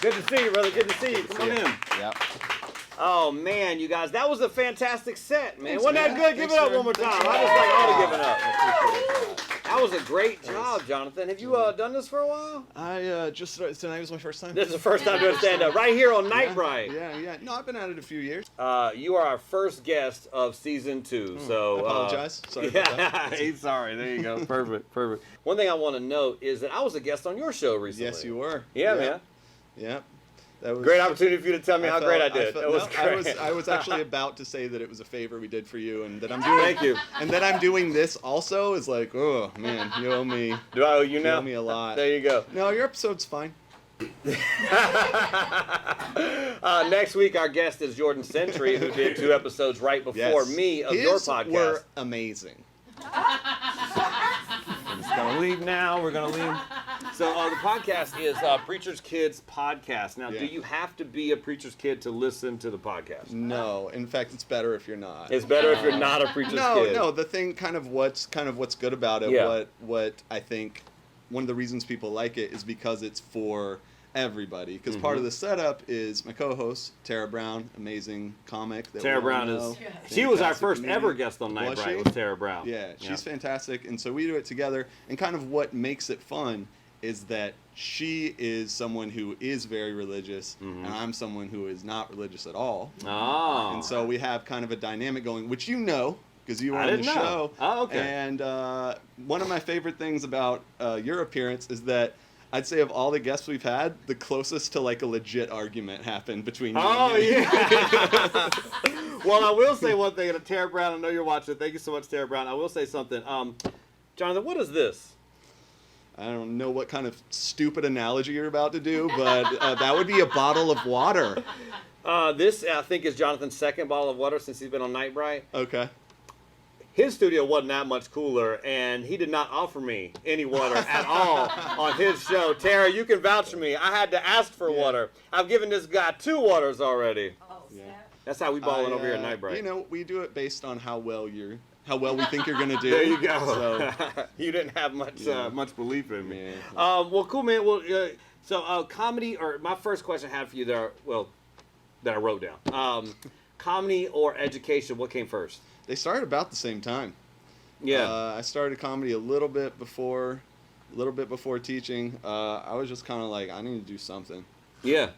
Good to see you, brother. Good to see you. Come on in. Yep. Oh, man, you guys. That was a fantastic set, man. Thanks, Wasn't that man. good? Give Thanks, it up sir. one more time. Thanks, I just like all to give it up. I appreciate it. That was a great job, Jonathan. Have you done this for a while? I just started, tonight was my first time. This is the first time doing stand-up. Right here on Nite Brite. Yeah. No, I've been at it a few years. You are our first guest of season 2, so I apologize. Sorry about that. He's sorry. There you go. Perfect. One thing I want to note is that I was a guest on your show recently. Yes, you were. Yeah, man. Yeah. That was Great opportunity for you to tell me how great I did. It was great. I was actually about to say that it was a favor we did for you, and that I'm doing. Thank you. And then I'm doing this also is like, oh man, you owe me. Do I owe you now? You owe me a lot. There you go. No, your episode's fine. Next week, our guest is Jordan Centry, who did 2 episodes right before me of your podcast. His were amazing. We're just gonna leave now. We're gonna leave. So the podcast is Preacher's Kids Podcast. Now, do you have to be a preacher's kid to listen to the podcast? No, in fact, it's better if you're not. It's better if you're not a preacher's kid. No. The thing, what's good about it. Yeah. What I think, one of the reasons people like it is because it's for everybody. Because part of the setup is my co-host Tara Brown, amazing comic. That Tara Brown is. She was our first ever guest on Nite Brite. Was Tara Brown? Yeah, she's fantastic, and so we do it together. And kind of what makes it fun is that she is someone who is very religious, and I'm someone who is not religious at all. Oh. And so we have kind of a dynamic going, which you know, because you were on the know. show. Oh, okay. And one of my favorite things about your appearance is that I'd say of all the guests we've had, the closest to like a legit argument happened between you and me. Yeah. Well, I will say one thing, and Tara Brown, I know you're watching. Thank you so much, Tara Brown. I will say something. Jonathan, what is this? I don't know what kind of stupid analogy you're about to do, but that would be a bottle of water. This, I think, is Jonathan's second bottle of water since he's been on Nite Brite. Okay. His studio wasn't that much cooler, and he did not offer me any water at all on his show. Tara, you can vouch for me. I had to ask for water. I've given this guy 2 waters already. Oh, Yeah. That's how we balling over here at Nite Brite. You know, we do it based on how well we think you're gonna do. There you go. So, You didn't have much much belief in me. Yeah. Well, cool, man. Well, so comedy, or my first question I had for you there, that I wrote down. Comedy or education, what came first? they started about the same time. Yeah. I started comedy a little bit before teaching. I was just kind of like, I need to do something. Yeah.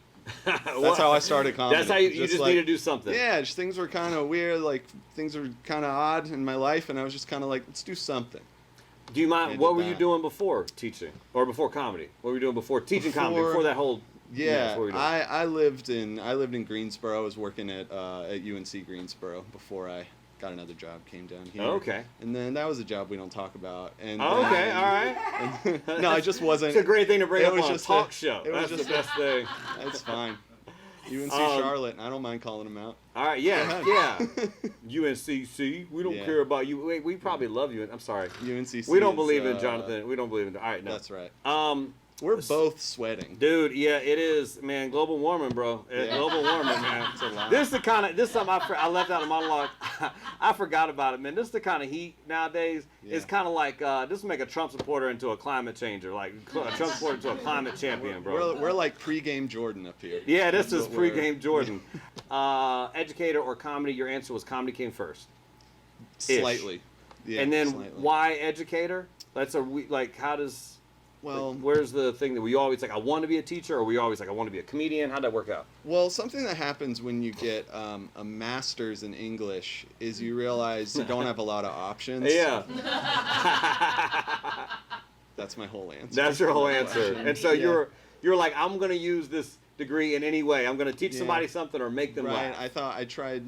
That's how I started comedy. That's how you just need to do something. Yeah, just things were kind of weird, like things were kind of odd in my life, and I was just kind of like, let's do something. Do you mind, what were you doing before teaching? Or before comedy? What were you doing before teaching comedy? Before that whole... Yeah, I lived in Greensboro. I was working at UNC Greensboro before I got another job, came down here. Oh, okay. And then that was a job we don't talk about. And okay, all right. No, I just wasn't. It's a great thing to bring up on a talk show. It was That's just the best thing. That's fine. UNC Charlotte, and I don't mind calling them out. All right, yeah. UNCC, we don't care about you. Wait, we probably love you. I'm sorry. UNCC. We don't believe in Jonathan. We don't believe in. All right, no. That's right. We're both sweating. Dude, yeah, it is, man. Global warming, bro. Yeah. Global warming, man. It's a lot. This is something I left out of monologue. I forgot about it, man. This is the kind of heat nowadays. Yeah. It's kind of like, this will make a Trump supporter into a climate changer, like a Trump supporter into a climate champion, bro. We're like pre-game Jordan up here. Yeah, this is pre-game Jordan. Educator or comedy, your answer was comedy came first. Slightly. Yeah, and then slightly. why educator? How does... Well, where's the thing that we always like, I want to be a teacher, or we always like, I want to be a comedian? How'd that work out? Well, something that happens when you get a master's in English is you realize you don't have a lot of options. Yeah. That's my whole answer. That's your whole answer. And so you're like, I'm going to use this degree in any way. I'm going to teach somebody something or make them laugh. I tried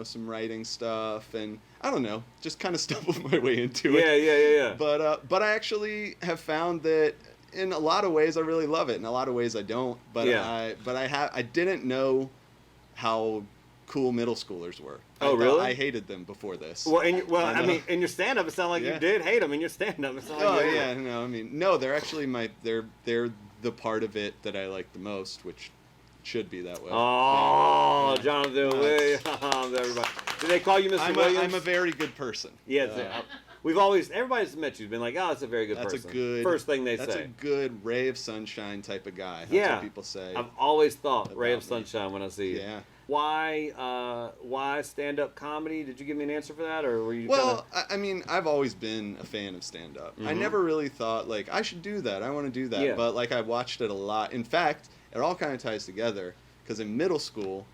some writing stuff, and I don't know, just kind of stumbled my way into it. Yeah. But I actually have found that in a lot of ways I really love it. In a lot of ways I don't. But I didn't know how cool middle schoolers were. Oh, really? I hated them before this. Well, I mean, in your stand-up, it sounded like you did hate them. In your stand-up, it sounded like you hated them. No, I mean, no, they're actually they're the part of it that I like the most, which should be that way. Oh, yeah. Jonathan Williams, everybody. Do they call you Mr. Williams? I'm a very good person. Yeah, everybody's met you, been like, oh, that's a very good That's person. a good First thing they That's say. a good ray of sunshine type of guy. That's Yeah. what people say. I've always thought ray of about me. sunshine when I see you. Yeah. Why stand-up comedy? Did you give me an answer for that, or were you? Well, I mean, I've always been a fan of stand-up. I never really thought, like, I should do that. I want to do that. Yeah. But, like, I watched it a lot. In fact, it all kind of ties together. Because in middle school,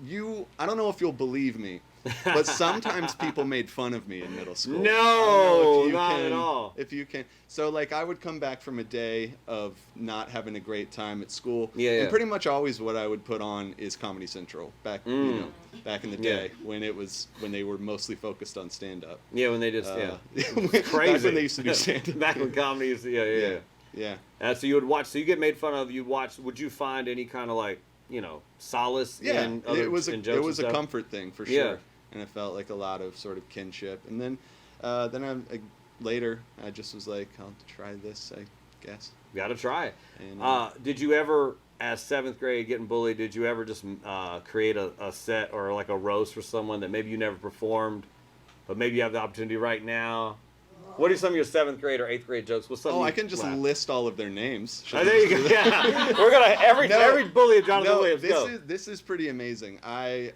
I don't know if you'll believe me, but sometimes people made fun of me in middle school. No, not at all. If you can. So, like, I would come back from a day of not having a great time at school. Yeah, and yeah. pretty much always what I would put on is Comedy Central back in the day when they were mostly focused on stand-up. Yeah, when they just Crazy. crazy. Back when they used to do stand-up. Back when comedy used to, Yeah. So you would watch. So you get made fun of. You watch. Would you find any kind of like solace in other it was in jokes? it was and a stuff? comfort thing for sure. Yeah. And I felt like a lot of sort of kinship. And then later I just was like, I'll try this, I guess. Got to try it. And, did you ever, as 7th grade, getting bullied, did you ever just create a set or like a roast for someone that maybe you never performed, but maybe you have the opportunity right now? What are some of your 7th grade or 8th grade jokes? What's something I can just list all of their names. Oh, there you go. Yeah, we're gonna every bully of Jonathan Williams. This is pretty amazing. I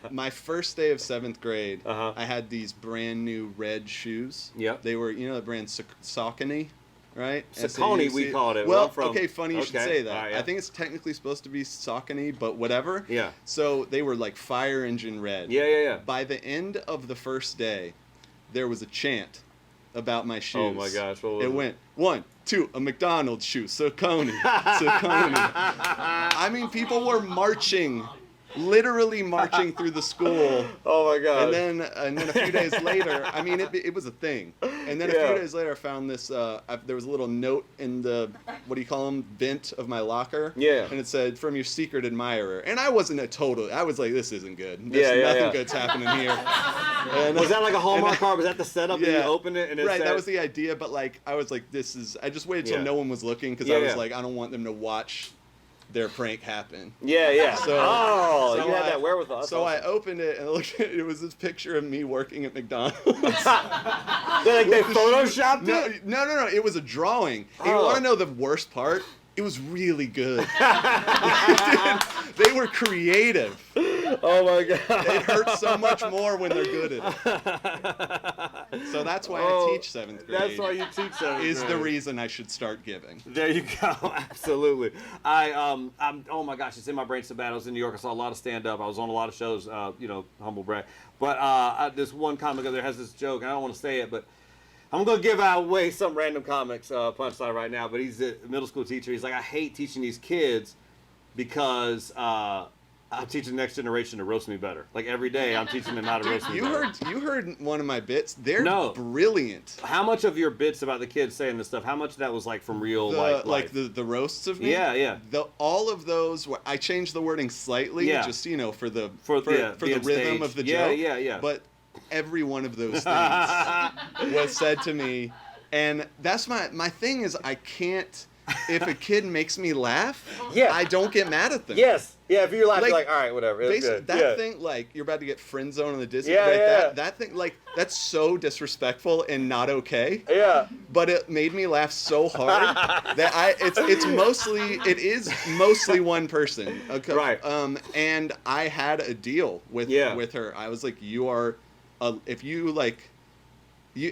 my first day of 7th grade, I had these brand new red shoes. Yep. They were the brand Saucony, right? Saucony, we called it. Well, from, okay, funny you should say that. Right, yeah. I think it's technically supposed to be Saucony, but whatever. Yeah. So they were like fire engine red. Yeah. By the end of the first day, there was a chant about my shoes. Oh my gosh, what was it? Went 1, 2, a McDonald's shoe, Saucony, Saucony. I mean, people were marching, literally marching through the school. Oh my god! And then a few days later, I mean, it was a thing. And then a few days later, I found this. There was a little note in the vent of my locker. Yeah. And it said, "From your secret admirer." And I wasn't I was like, this isn't good. Nothing good's happening here. And, was that like a Hallmark card? Was that the setup? Yeah. And you opened it and it right, said, that was the idea. But like, I was like, I just waited till no one was looking because I was like, I don't want them to watch their prank happen. Yeah. So you had that wherewithal. That's so awesome. I opened it and looked at it. It was this picture of me working at McDonald's. They photoshopped it? No. It was a drawing. And you want to know the worst part? It was really good. They were creative. Oh my god. It hurts so much more when they're good at it. So that's why I teach 7th grade. That's why you teach 7th grade. Is the reason I should start giving. There you go. Absolutely. I'm oh my gosh, it's in my brain so bad. I was in New York. I saw a lot of stand-up. I was on a lot of shows, humble brag. But this one comic over there has this joke, and I don't want to say it, but I'm going to give away some random comics punchline right now, but he's a middle school teacher. He's like, I hate teaching these kids because I'm teaching the next generation to roast me better. Like every day I'm teaching them how to roast me better. You heard one of my bits. They're brilliant. How much of your bits about the kids saying this stuff, how much of that was like from real life? Like the roasts of me? Yeah. All of those, I changed the wording slightly, just, for the rhythm of the joke. Yeah. But every one of those things was said to me. And that's my thing is I can't, if a kid makes me laugh, I don't get mad at them. Yes. Yeah, if you're laughing, you're like, all right, whatever. It's good. That thing, like, you're about to get friend zone on the Disney. That thing, like, that's so disrespectful and not okay. Yeah. But it made me laugh so hard that it is mostly one person. Okay. Right. And I had a deal with her. I was like,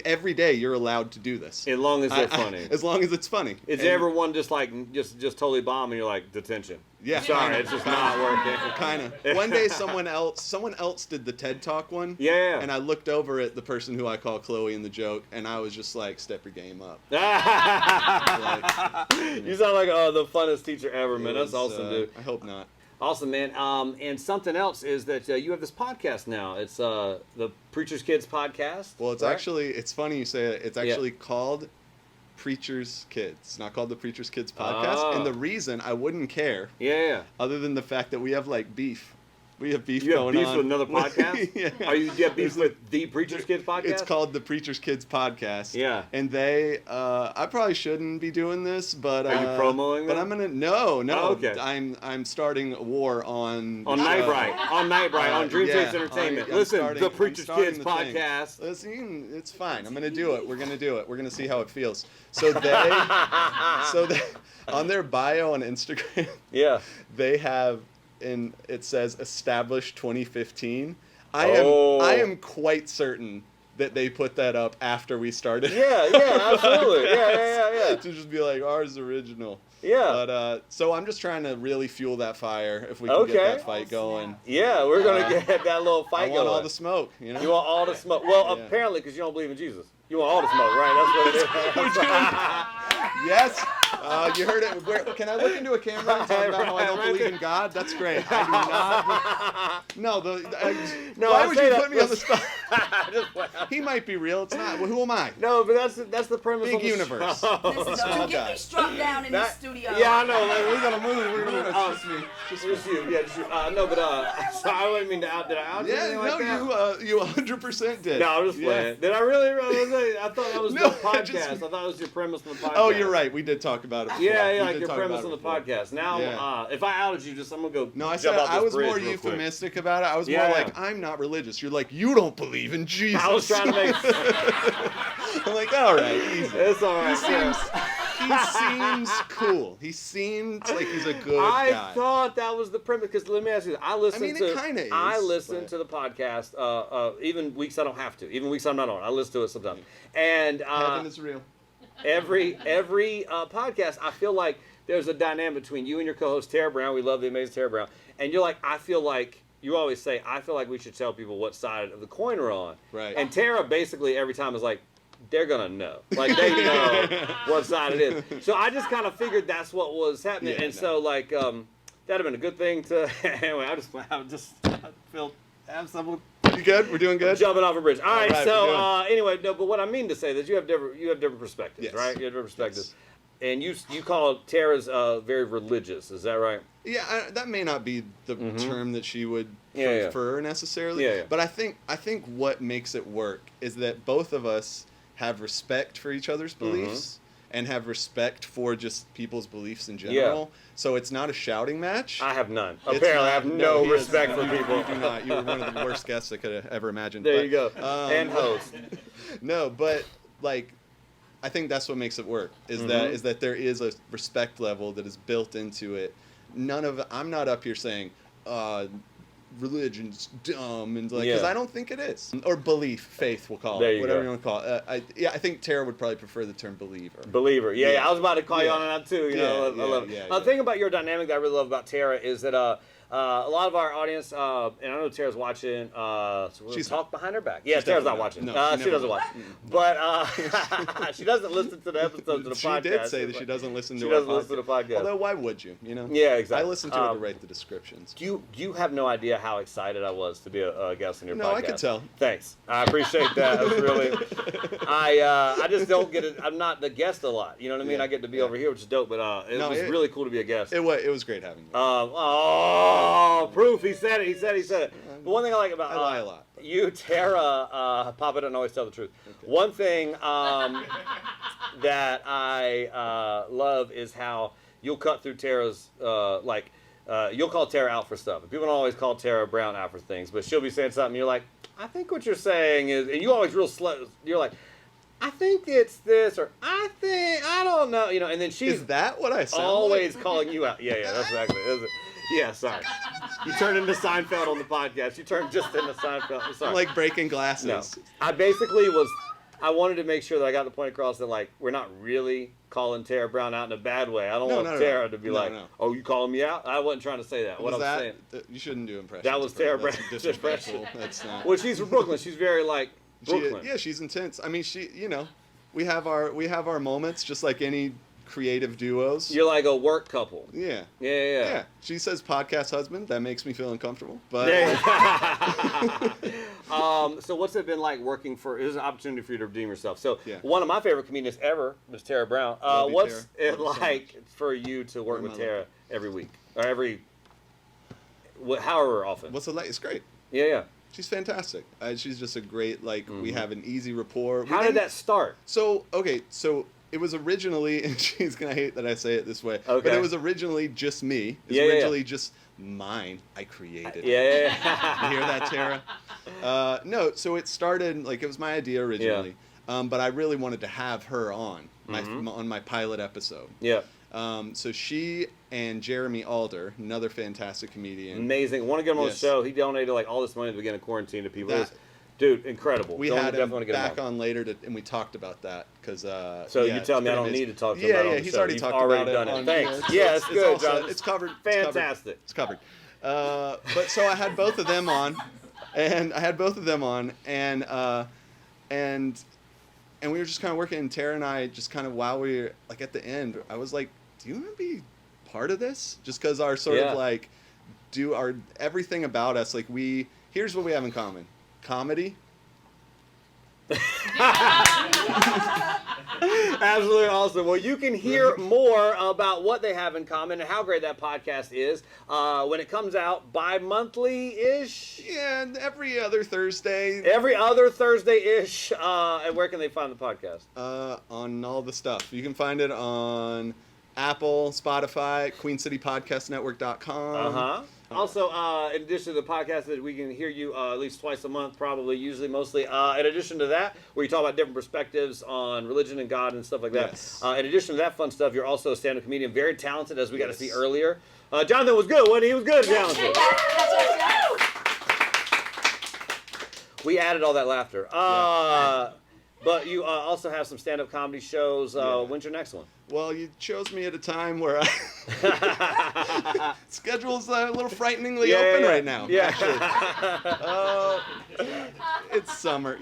every day you're allowed to do this. As long as they're funny. As long as it's funny. Is there ever one just totally bomb and you're like, detention? Yeah. Sorry, it's just not working. Kind of. One day someone else did the TED Talk one. Yeah. And I looked over at the person who I call Chloe in the joke, and I was just like, step your game up. You sound like the funnest teacher ever, man. That's awesome, dude. I hope not. Awesome, man. And something else is that you have this podcast now. It's the Preacher's Kids podcast. Well, it's actually, it's funny you say it. It's actually called Preacher's Kids. It's not called the Preacher's Kids podcast. And the reason I wouldn't care, other than the fact that we have like beef We have beef You have going beef on. with another podcast? Yeah. Do you have beef with the Preacher's Kids podcast? It's called the Preacher's Kids podcast. Yeah. And they, I probably shouldn't be doing this, but Are you promoting But them? I'm gonna no. Oh, okay. I'm starting a war on Nite Brite, on Dream Chase Entertainment. Listen, the Preacher's Kids podcast. Listen, it's fine. I'm gonna do it. We're gonna do it. We're gonna see how it feels. So they, on their bio on Instagram, Yeah. they have, and it says established 2015. I am quite certain that they put that up after we started. Yeah, absolutely. Yeah. To just be like, ours original. Yeah. But so I'm just trying to really fuel that fire if we can get that fight going. Yeah, we're gonna get that little fight I want going. all the smoke, you know. You want all the smoke? Well, Yeah. apparently, because you don't believe in Jesus, you want all the smoke, right? That's what it is. Yes. You heard it. Can I look into a camera and talk about how I don't believe in God? That's great. I do not. No, why I would say you that- put me on the spot? Just- He might be real. It's not. Well, who am I? No, but that's the premise Big of the universe. show. Listen, Small don't get guy. me struck down in this That- studio. Yeah, I know. Like, we're gonna move. We're gonna move. It's just me. Just you. Yeah, just you. No, but so I wouldn't mean to out. Did I out you? Yeah, anything no, like that? you 100% did. No, I'm just playing. Did I really? I thought that was No, the podcast. just- I thought it was your premise on the podcast. Oh, you're right. We did talk about it before. Yeah, We like did your talk premise about on the it before. podcast. Now, Yeah. if I outed you, I'm gonna go. No, I jump said off I this was bridge more real quick. euphemistic about it. I was Yeah, more yeah. like, I'm not religious. You're like, you don't believe in Jesus. I was trying to make. I'm like, all right, easy. It's all right. He seems cool. He seems like he's a good I guy. thought that was the premise. Because let me ask you, I listen it to. kinda is, I listen but- to the podcast. Even weeks I don't have to. Even weeks I'm not on. I listen to it sometimes. And Heaven is real. every podcast, I feel like there's a dynamic between you and your co-host Tara Brown. We love the amazing Tara Brown, and you're like, I feel like you always say, I feel like we should tell people what side of the coin we're on. Right. And Tara basically every time is like, they're gonna know, like they know what side it is. So I just kind of figured that's what was happening, Yeah, and no. so like that'd have been a good thing to. Anyway, I feel absolutely. You good? We're doing good? Jumping off a bridge. All right, right, so we're anyway, no, but what I mean to say is you have different perspectives, Yes. right? You have different perspectives, and you call Tara's very religious. Is that right? Yeah, that may not be the term that she would Yeah, prefer necessarily. Yeah. But I think what makes it work is that both of us have respect for each other's beliefs and have respect for just people's beliefs in general. So it's not a shouting match. I have none. It's Apparently, I have not- no he is- respect for you people. do not. You were one of the worst guests I could have ever imagined. There But, you go. And um, host. No, but like, I think that's what makes it work. Is that there is a respect level that is built into it. I'm not up here saying, religion's dumb and like, because Yeah. I don't think it is. Or belief, faith, we'll call There it, you whatever go. you want to call it. I think Tara would probably prefer the term believer. Believer. Yeah, Yeah. I was about to call you Yeah. on that too. You know, I love it. yeah. The thing about your dynamic that I really love about Tara is that a lot of our audience, and I know Tara's watching, so we'll She's talk behind her back. Yeah, She's Tara's not definitely watching. not. No, she she doesn't never watch. But she doesn't listen to the episodes of the She podcast. did say that she doesn't listen to She our doesn't listen to the podcast. Although, why would you? You know? Yeah, exactly. I listen to it to write the descriptions. You have no idea how excited I was to be a guest on your podcast. No, I could tell. Thanks. I appreciate that. It's really, I just don't get it. I'm not the guest a lot. You know what I mean? Yeah. I get to be over here, which is dope. But it was really cool to be a guest. It was great having you. Proof. He said it. But one thing I like about I lie a lot. you, Tara, Papa doesn't always tell the truth. One thing that I love is how you'll cut through Tara's you'll call Tara out for stuff. People don't always call Tara Brown out for things, but she'll be saying something. You're like, I think what you're saying is, and you always real slow. You're like, I think it's this, or I don't know, you know. And then she's Is that what I sound always like? calling you out. Yeah, that's exactly. Yeah, sorry. You turned into Seinfeld on the podcast. You turned just into Seinfeld. I'm sorry. I'm like breaking glasses. No. I wanted to make sure that I got the point across that, like, we're not really calling Tara Brown out in a bad way. I don't want Tara to be like, oh, you calling me out? I wasn't trying to say that. What I'm saying. You shouldn't do impressions. That was of her. Tara That's Brown's disrespectful. impression. That's not. Well, she's from Brooklyn. She's very, like, Brooklyn. She's intense. I mean, we have our moments, just like any creative duos. You're like a work couple. Yeah. Yeah. She says podcast husband. That makes me feel uncomfortable. But So what's it been like working for? It is an opportunity for you to redeem yourself. So Yeah. one of my favorite comedians ever was Tara Brown. Love you, What's Tara. it Love you so like for you to work You're with my Tara every week or every however often. What's it like? It's great. Yeah. She's fantastic. She's just a great, like, Mm-hmm. we have an easy rapport. How did that start? So it was originally, and she's going to hate that I say it this way, Okay. but it was originally just me. It was originally just mine. I created it. Yeah. You hear that, Tara? No, so it started, like, it was my idea originally, but I really wanted to have her on my pilot episode. Yeah. So she and Jeremy Alder, another fantastic comedian. Amazing. Want to get him on the show. He donated like all this money at the beginning of quarantine to people. Dude, incredible. We had him back on later, and we talked about that. So you tell me I don't need to talk to him about it on the he's show. already You've talked already about done it. Thanks. Yeah, it's good, John. It's covered. Fantastic. It's covered. But so I had both of them on, and we were just kind of working, and Tara and I just kind of, while we were like at the end, I was like, do you want to be part of this? Just because our sort of like, everything about us, like here's what we have in common. Comedy. Absolutely awesome. Well, you can hear more about what they have in common and how great that podcast is when it comes out bi-monthly-ish. Yeah, every other Thursday. Every other Thursday-ish. And where can they find the podcast? On all the stuff. You can find it on Apple, Spotify, QueenCityPodcastNetwork.com. Also, in addition to the podcast, that we can hear you at least twice a month, probably, usually, mostly. In addition to that, where you talk about different perspectives on religion and God and stuff like that. Yes. In addition to that fun stuff, you're also a stand-up comedian, very talented, as we got to see earlier. Jonathan was good, wasn't he? He was good, Jonathan. We added all that laughter. But you also have some stand-up comedy shows. When's your next one? Well, you chose me at a time where schedule's a little frighteningly open right now. Yeah. It's summer,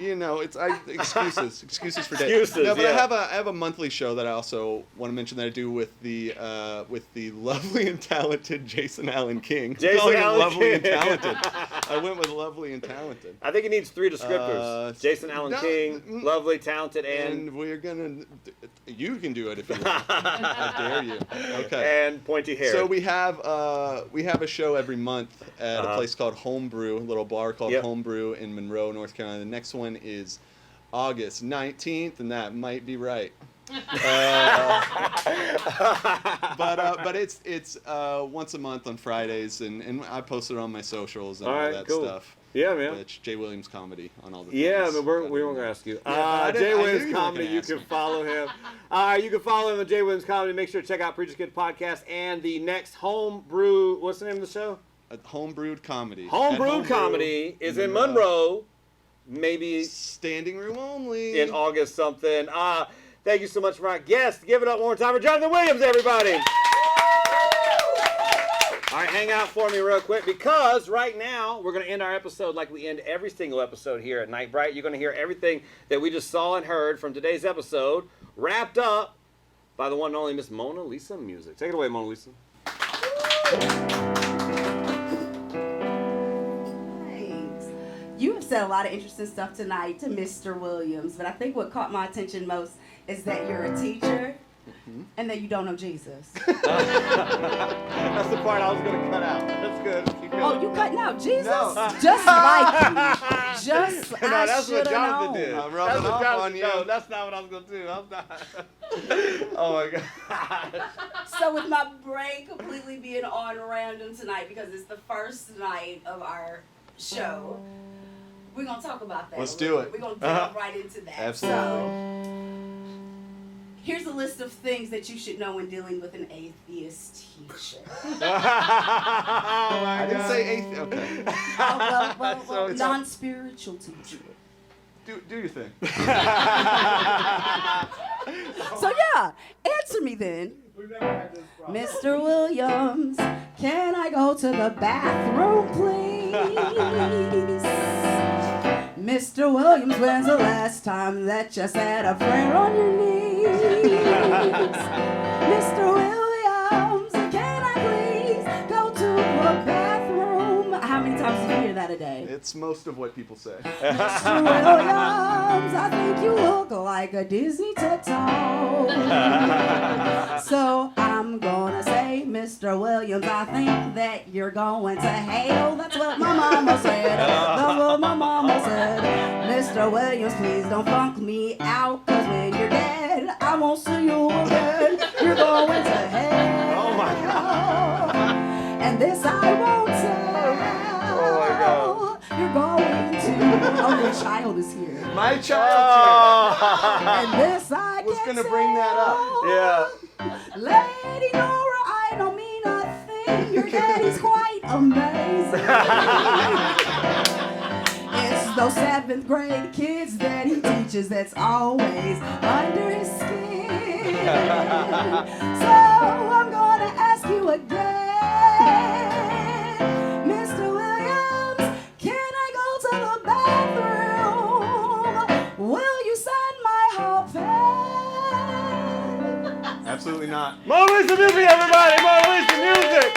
excuses for days. Excuses. No, but I have a monthly show that I also want to mention that I do with the lovely and talented Jason Allen King. Jason Allen lovely King. and talented. I went with lovely and talented. I think it needs 3 descriptors. Jason Allen King, lovely, talented, and we're gonna. You can do it if you want. How dare you? Okay. And pointy hair. So we have a show every month at a place called Homebrew, a little bar called Homebrew in Monroe, North Carolina. The next one is August 19th, and that might be right. But it's once a month on Fridays, and I post it on my socials and all that stuff. Yeah, man. Which Jay Williams Comedy on all the Yeah, things. but we weren't gonna ask you. Yeah, Jay Williams Comedy, you can follow him. You can follow him at Jay Williams Comedy. Make sure to check out Preacher's Kid Podcast and the next Homebrew. What's the name of the show? Homebrewed Comedy. Homebrewed Comedy is in Monroe. Maybe standing room only in August something. Thank you so much for our guest. Give it up one more time for Jonathan Williams, everybody. All right, hang out for me real quick, because right now we're going to end our episode like we end every single episode here at Nite Brite. You're going to hear everything that we just saw and heard from today's episode, wrapped up by the one and only Miss MonaLisa Musiq. Take it away, MonaLisa. Thanks. You have said a lot of interesting stuff tonight to Mr. Williams, but I think what caught my attention most is that you're a teacher. And that you don't know Jesus. That's the part I was going to cut out. That's good. Keep going. Oh, you cutting out Jesus? No. Just like you. Just no, I that's what should have Jonathan known. did. I'm That's rubbing what off Jonathan on you. No, that's not what I was going to do. I'm not. Oh, my God. So with my brain completely being on random tonight because it's the first night of our show, we're going to talk about that. Let's do it. We're going to delve right into that. Absolutely. So, here's a list of things that you should know when dealing with an atheist teacher. I didn't say atheist. Okay. Well, non-spiritual teacher. Do your thing. So yeah, answer me then. Mr. Williams, can I go to the bathroom, please? Mr. Williams, when's the last time that you said a prayer on your knees? Mr. Williams, can I please go to the bathroom? How many times do you hear that a day? It's most of what people say. Mr. Williams, I think you look like a Disney Toto. So I'm gonna say, Mr. Mr. Williams, I think that you're going to hell. That's what my mama said. That's what my mama said. Mr. Williams, please don't funk me out, 'cause when you're dead, I won't see you again. You're going to hell. Oh my God. And this I won't tell. Oh my God. You're going to. Oh, your child is here. My child And this I was can gonna bring that up. tell. Yeah. Lady Nora, I don't mean a thing. Your daddy's quite amazing. It's those 7th grade kids that he teaches that's always under his skin. So I'm gonna ask you again, Mr. Williams, can I go to the bathroom? Will you sign my hall pass? Absolutely not. MonaLisa Musiq, everybody! MonaLisa Musiq!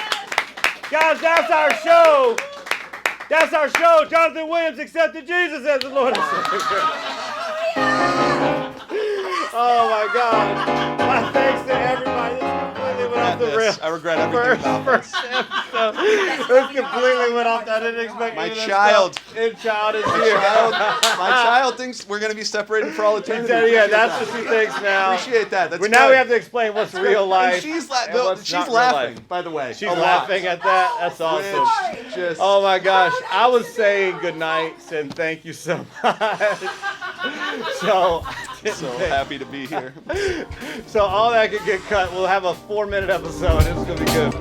Guys, that's our show. That's our show. Jonathan Williams accepted Jesus as the Lord and Savior. Oh my God. My thanks to everybody. This completely went off the rails. I regret everything about this. First episode. This completely went off. I didn't expect My any of that child. stuff. And child is here. My child thinks we're going to be separated for all eternity. Yeah, that's what she thinks now. Appreciate that. That's Now good. we have to explain what's real life. And she's and what's she's not real laughing, life. by the way. She's a lot. laughing at that. That's awesome. Which just, Oh my gosh, I was saying good night and thank you so much. So happy to be here. so all that could get cut. We'll have a 4-minute episode. It's gonna be good.